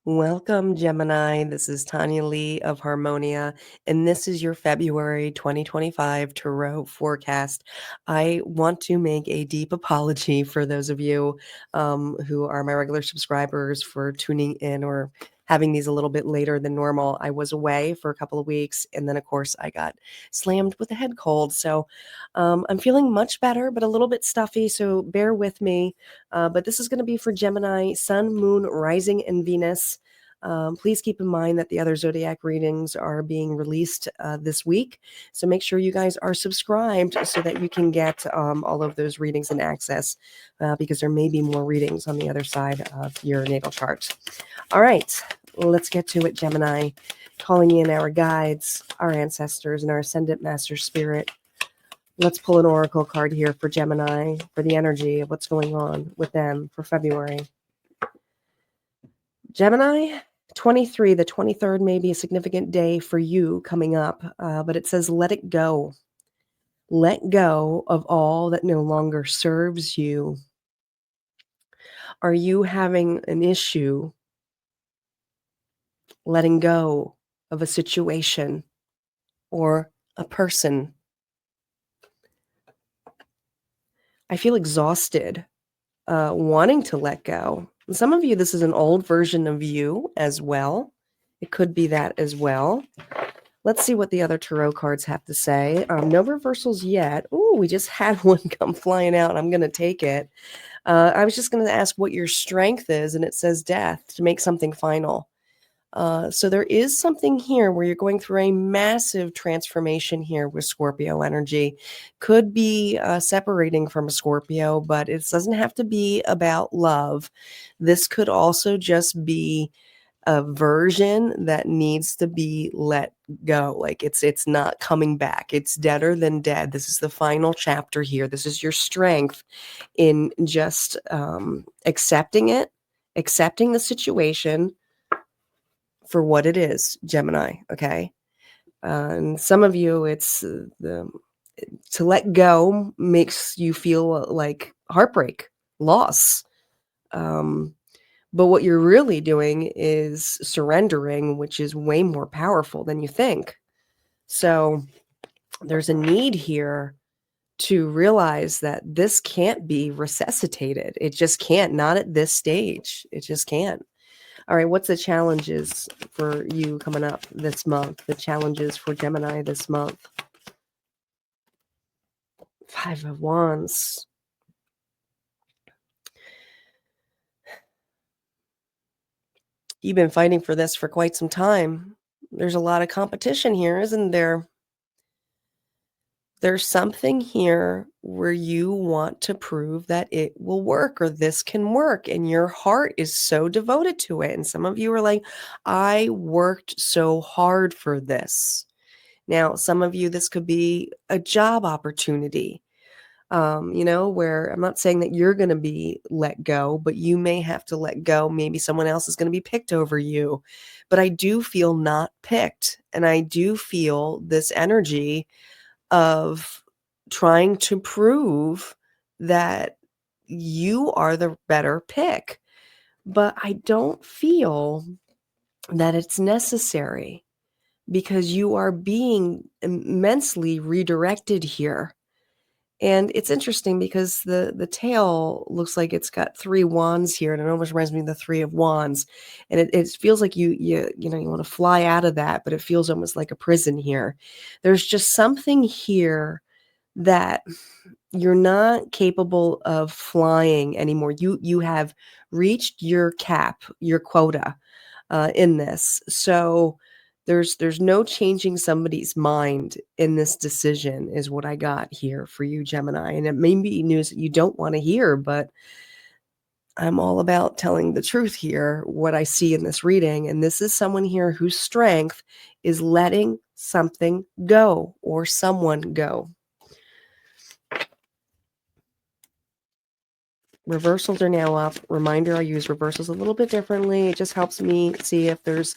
Welcome, Gemini. This is Tanya Lee of Harmonia, and this is your February 2025 Tarot forecast. I want to make a deep apology for those of you who are my regular subscribers for tuning in or having these a little bit later than normal. I was away for a couple of weeks, and then, of course, I got slammed with a head cold. So I'm feeling much better, but a little bit stuffy, so bear with me. But this is going to be for Gemini, Sun, Moon, Rising, and Venus. Please keep in mind that the other zodiac readings are being released this week. So make sure you guys are subscribed so that you can get all of those readings and access because there may be more readings on the other side of your natal chart. All right, let's get to it, Gemini. Calling in our guides, our ancestors, and our ascendant master spirit. Let's pull an oracle card here for Gemini for the energy of what's going on with them for February. Gemini, 23, the 23rd may be a significant day for you coming up, but it says let it go. Let go of all that no longer serves you. Are you having an issue letting go of a situation or a person? I feel exhausted, wanting to let go. Some of you, this is an old version of you as well. It could be that as well. Let's see what the other tarot cards have to say. No reversals yet. Ooh, we just had one come flying out. I'm going to take it. I was just going to ask what your strength is, and it says death, to make something final. So there is something here where you're going through a massive transformation here with Scorpio energy. Could be separating from a Scorpio, but it doesn't have to be about love. This could also just be a version that needs to be let go. Like it's not coming back. It's deader than dead. This is the final chapter here. This is your strength in just accepting it, accepting the situation for what it is, Gemini, okay? And some of you, it's to let go makes you feel like heartbreak, loss. But what you're really doing is surrendering, which is way more powerful than you think. So there's a need here to realize that this can't be resuscitated. It just can't, not at this stage. It just can't. All right, what's the challenges for you coming up this month? The challenges for Gemini this month. 5 of Wands. You've been fighting for this for quite some time. There's a lot of competition here, isn't there? There's something here where you want to prove that it will work or this can work, and your heart is so devoted to it. And some of you are like, I worked so hard for this. Now, some of you, this could be a job opportunity, where I'm not saying that you're going to be let go, but you may have to let go. Maybe someone else is going to be picked over you. But I do feel not picked. And I do feel this energy of trying to prove that you are the better pick. But I don't feel that it's necessary because you are being immensely redirected here. And it's interesting because the tail looks like it's got 3 wands here, and it almost reminds me of the 3 of Wands. And it feels like you want to fly out of that, but it feels almost like a prison here. There's just something here that you're not capable of flying anymore. You have reached your cap, your quota in this. So there's no changing somebody's mind in this decision is what I got here for you, Gemini. And it may be news that you don't want to hear, but I'm all about telling the truth here, what I see in this reading. And this is someone here whose strength is letting something go or someone go. Reversals are now up. Reminder, I use reversals a little bit differently. It just helps me see if there's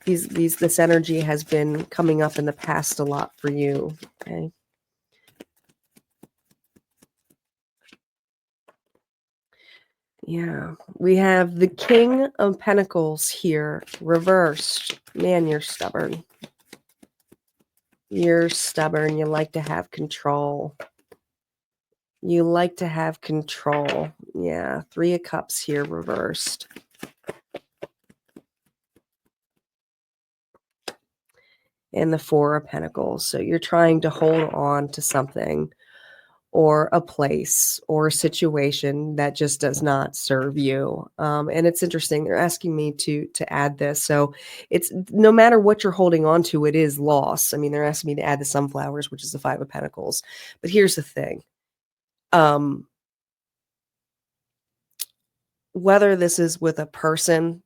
this energy has been coming up in the past a lot for you. Okay. Yeah. We have the King of Pentacles here, reversed. Man, you're stubborn. You're stubborn. You like to have control. You like to have control. Yeah. 3 of Cups here, reversed. And the 4 of Pentacles. So you're trying to hold on to something or a place or a situation that just does not serve you. And it's interesting. They're asking me to add this. So it's no matter what you're holding on to, it is loss. I mean, they're asking me to add the sunflowers, which is the 5 of Pentacles. But here's the thing. Whether this is with a person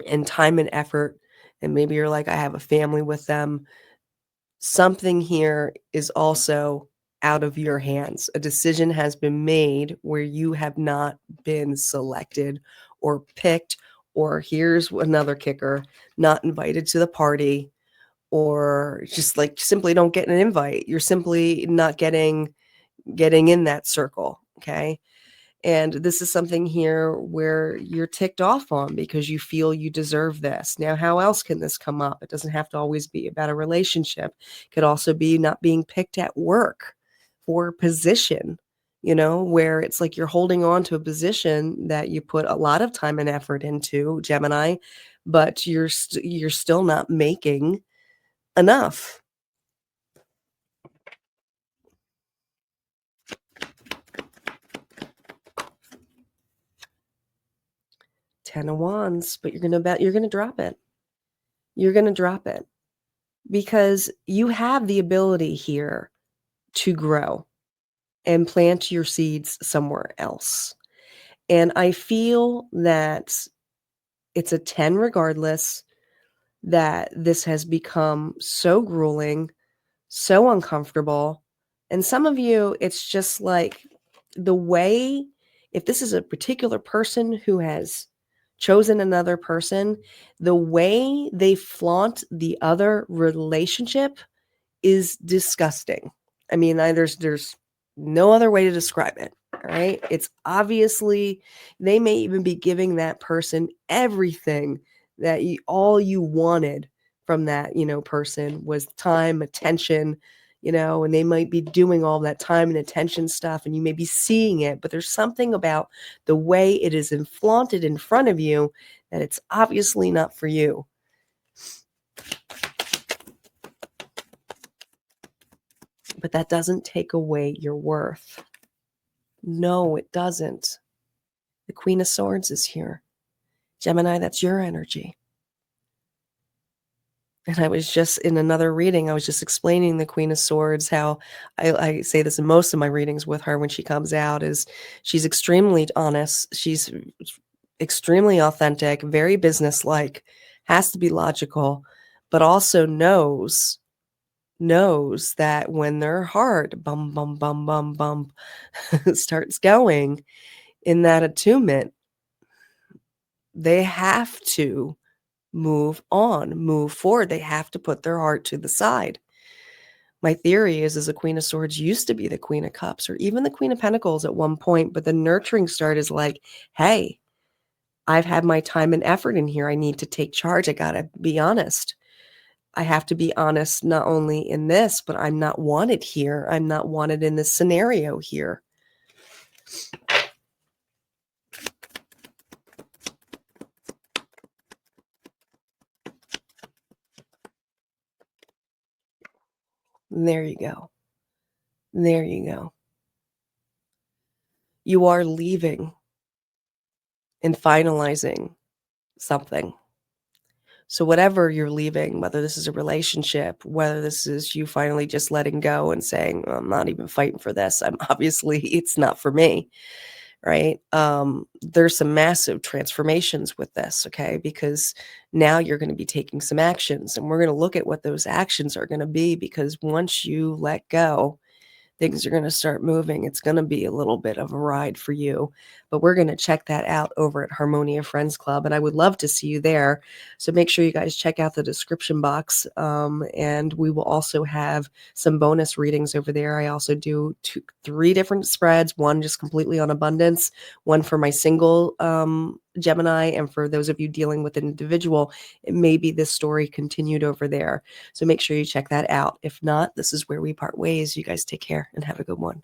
and time and effort, and maybe you're like, I have a family with them, something here is also out of your hands. A decision has been made where you have not been selected or picked, or here's another kicker, not invited to the party, or just like simply don't get an invite. You're simply not getting in that circle. Okay. And this is something here where you're ticked off on because you feel you deserve this. Now, how else can this come up? It doesn't have to always be about a relationship. It could also be not being picked at work for a position, where it's like you're holding on to a position that you put a lot of time and effort into, Gemini, but you're still not making enough. Ten of Wands, but you're going to drop it. You're going to drop it. Because you have the ability here to grow and plant your seeds somewhere else. And I feel that it's a 10 regardless, that this has become so grueling, so uncomfortable. And some of you, it's just like the way, if this is a particular person who has chosen another person, the way they flaunt the other relationship is disgusting. I mean, there's no other way to describe it. All right. It's obviously, they may even be giving that person everything that all you wanted from that, person was time, attention, and they might be doing all that time and attention stuff and you may be seeing it, but there's something about the way it is flaunted in front of you that it's obviously not for you. But that doesn't take away your worth. No, it doesn't. The Queen of Swords is here. Gemini, that's your energy. And I was just in another reading, I was just explaining the Queen of Swords, how I say this in most of my readings with her when she comes out, is she's extremely honest. She's extremely authentic, very businesslike, has to be logical, but also knows that when their heart bum bum bum bum bum starts going in that attunement, they have to move on, move forward. They have to put their heart to the side. My theory is the Queen of Swords used to be the Queen of Cups or even the Queen of Pentacles at one point, but the nurturing start is like, hey, I've had my time and effort in here. I need to take charge. I got to be honest. I have to be honest, not only in this, but I'm not wanted here. I'm not wanted in this scenario here. And there you go. There you go. You are leaving and finalizing something. So whatever you're leaving, whether this is a relationship, whether this is you finally just letting go and saying, well, I'm not even fighting for this. I'm obviously, it's not for me. Right. There's some massive transformations with this. Okay. Because now you're going to be taking some actions and we're going to look at what those actions are going to be, because once you let go, things are going to start moving. It's going to be a little bit of a ride for you, but we're going to check that out over at Harmonia Friends Club, and I would love to see you there. So make sure you guys check out the description box, and we will also have some bonus readings over there. I also do 3 different spreads, one just completely on abundance, one for my single Gemini, and for those of you dealing with an individual, it may be this story continued over there. So make sure you check that out. If not, this is where we part ways. You guys take care and have a good one.